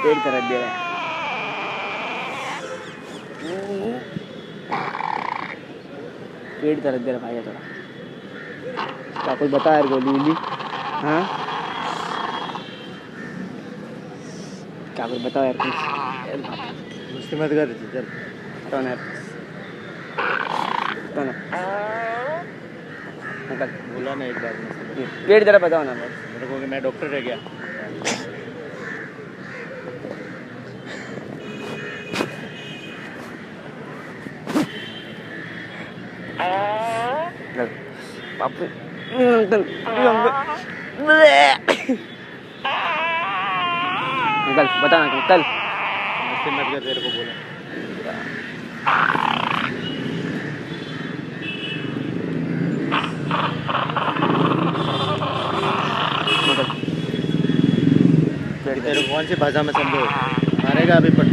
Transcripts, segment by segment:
पेट दर्द दे रहा है। पेट दर्द दे रहा भाई थोड़ा। क्या कुछ बता यार, गोली वोली? हाँ क्या कुछ बताओ यार कुछ। मुझसे मत कर चल। तो ना तो ना निकल। बोला ना एक बार पेट जरा बताओ ना बस। मेरे को कि मैं डॉक्टर रह गया। पापू निकल बता ना कल। मुझसे मत कर, तेरे को बोला। तेरे को कौन सी भाषा में समझो? मारेगा अभी पट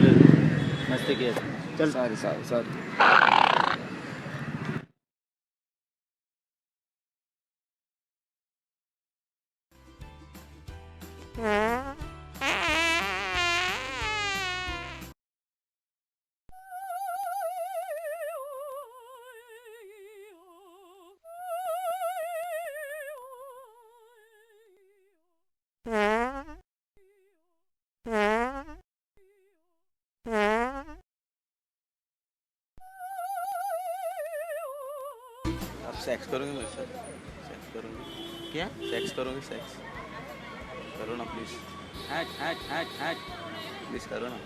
मस्ती किया। चल सॉरी सॉरी सॉरी। आप सेक्स करोगे मेरे साथ? सेक्स करोगे? क्या सेक्स करोगे? सेक्स करो ना प्लीज। प्लीज करो ना।